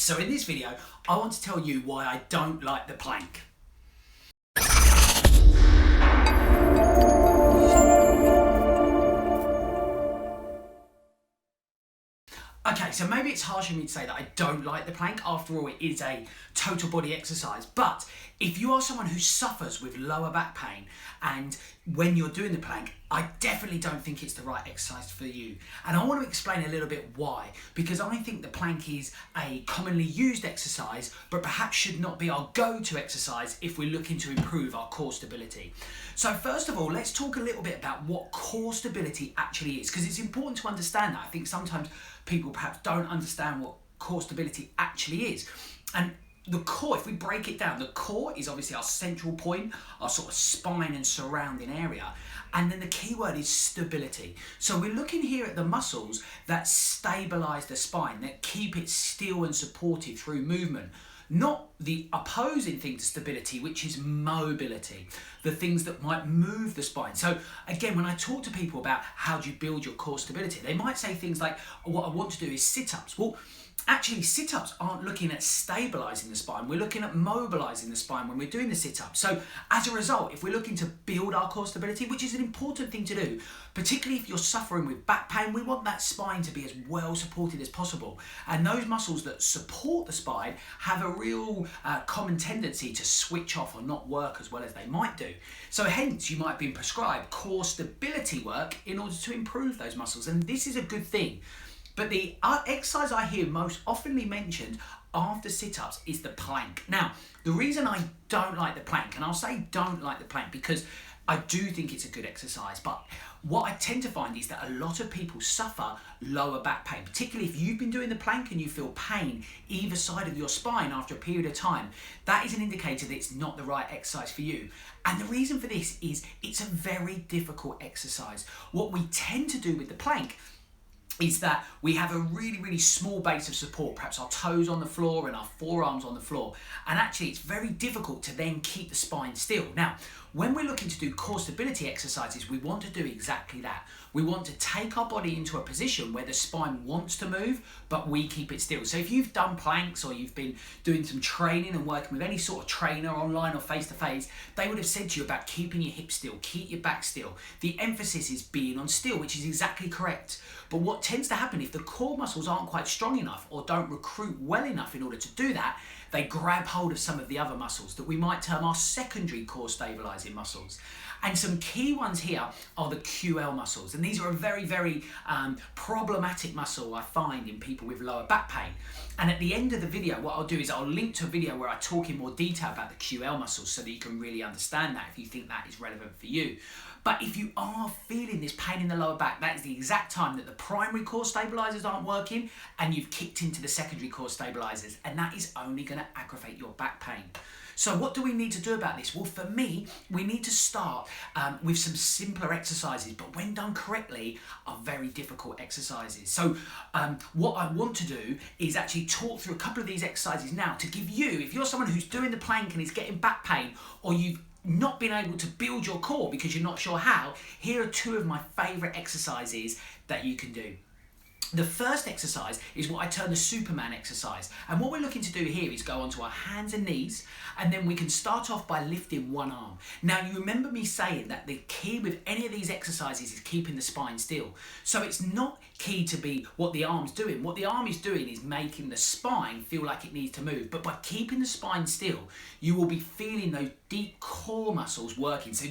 So in this video, I want to tell you why I don't like the plank. Okay, so maybe it's harsh of me to say that I don't like the plank. After all, it is a total body exercise. But if you are someone who suffers with lower back pain and when you're doing the plank, I definitely don't think it's the right exercise for you. And I want to explain a little bit why. Because I think the plank is a commonly used exercise, but perhaps should not be our go-to exercise if we're looking to improve our core stability. So first of all, let's talk a little bit about what core stability actually is, because it's important to understand that. I think sometimes people perhaps don't understand what core stability actually is. And the core, if we break it down, the core is obviously our central point, our sort of spine and surrounding area. And then the key word is stability. So we're looking here at the muscles that stabilize the spine, that keep it still and supported through movement. Not the opposing thing to stability, which is mobility, the things that might move the spine. So again, when I talk to people about how do you build your core stability, they might say things like, what I want to do is sit-ups. Well, actually, sit-ups aren't looking at stabilising the spine. We're looking at mobilising the spine when we're doing the sit-up. So as a result, if we're looking to build our core stability, which is an important thing to do, particularly if you're suffering with back pain, we want that spine to be as well supported as possible. And those muscles that support the spine have a real common tendency to switch off or not work as well as they might do. So hence, you might be prescribed core stability work in order to improve those muscles. And this is a good thing. But the exercise I hear most oftenly mentioned after sit-ups is the plank. Now, the reason I don't like the plank, and I'll say don't like the plank because I do think it's a good exercise, but what I tend to find is that a lot of people suffer lower back pain, particularly if you've been doing the plank and you feel pain either side of your spine after a period of time. That is an indicator that it's not the right exercise for you. And the reason for this is it's a very difficult exercise. What we tend to do with the plank is that we have a really small base of support, perhaps our toes on the floor and our forearms on the floor. And actually it's very difficult to then keep the spine still. Now, when we're looking to do core stability exercises, we want to do exactly that. We want to take our body into a position where the spine wants to move, but we keep it still. So if you've done planks or you've been doing some training and working with any sort of trainer online or face-to-face, they would have said to you about keeping your hips still, keep your back still. The emphasis is being on still, which is exactly correct. But what tends to happen if the core muscles aren't quite strong enough or don't recruit well enough in order to do that, they grab hold of some of the other muscles that we might term our secondary core stabilizing muscles. And some key ones here are the QL muscles. And these are a very problematic muscle I find in people with lower back pain. And at the end of the video, what I'll do is I'll link to a video where I talk in more detail about the QL muscles so that you can really understand that if you think that is relevant for you. But if you are feeling this pain in the lower back, that is the exact time that the primary core stabilizers aren't working and you've kicked into the secondary core stabilizers, and that is only going to aggravate your back pain. So what do we need to do about this? Well, for me, we need to start with some simpler exercises, but when done correctly, are very difficult exercises. So what I want to do is actually talk through a couple of these exercises now to give you, if you're someone who's doing the plank and is getting back pain, or you've not been able to build your core because you're not sure how, here are two of my favorite exercises that you can do. The first exercise is what I term the Superman exercise. And what we're looking to do here is go onto our hands and knees, and then we can start off by lifting one arm. Now, you remember me saying that the key with any of these exercises is keeping the spine still. So it's not key to be what the arm's doing. What the arm is doing is making the spine feel like it needs to move. But by keeping the spine still, you will be feeling those deep core muscles working. So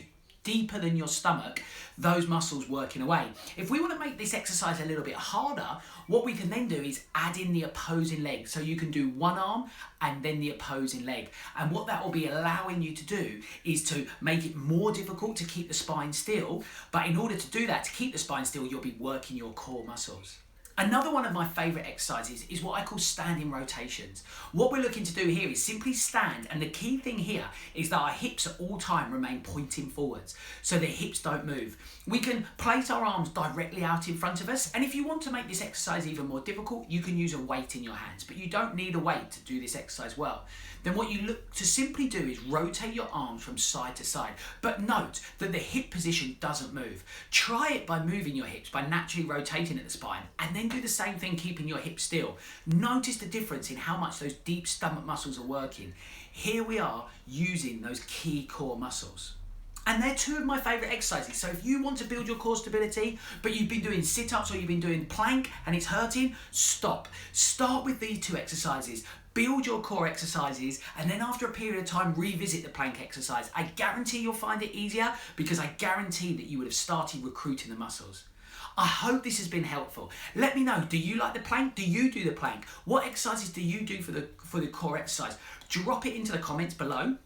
deeper than your stomach, those muscles working away. If we want to make this exercise a little bit harder, what we can then do is add in the opposing leg. So you can do one arm and then the opposing leg. And what that will be allowing you to do is to make it more difficult to keep the spine still. But in order to do that, to keep the spine still, you'll be working your core muscles. Another one of my favourite exercises is what I call standing rotations. What we're looking to do here is simply stand, and the key thing here is that our hips at all time remain pointing forwards, so the hips don't move. We can place our arms directly out in front of us, and if you want to make this exercise even more difficult, you can use a weight in your hands, but you don't need a weight to do this exercise well. Then what you look to simply do is rotate your arms from side to side, but note that the hip position doesn't move. Try it by moving your hips, by naturally rotating at the spine, and then then do the same thing keeping your hips still. Notice the difference in how much those deep stomach muscles are working. Here we are using those key core muscles. And they're two of my favourite exercises. So if you want to build your core stability, but you've been doing sit-ups or you've been doing plank and it's hurting, stop. Start with these two exercises. Build your core exercises, and then after a period of time, revisit the plank exercise. I guarantee you'll find it easier because I guarantee that you would have started recruiting the muscles. I hope this has been helpful. Let me know, do you like the plank? Do you do the plank? What exercises do you do for the core exercise? Drop it into the comments below.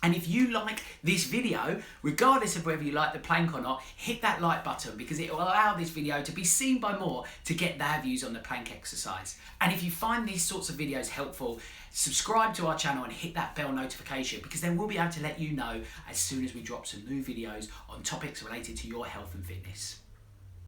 And if you like this video, regardless of whether you like the plank or not, hit that like button because it will allow this video to be seen by more to get their views on the plank exercise. And if you find these sorts of videos helpful, subscribe to our channel and hit that bell notification because then we'll be able to let you know as soon as we drop some new videos on topics related to your health and fitness.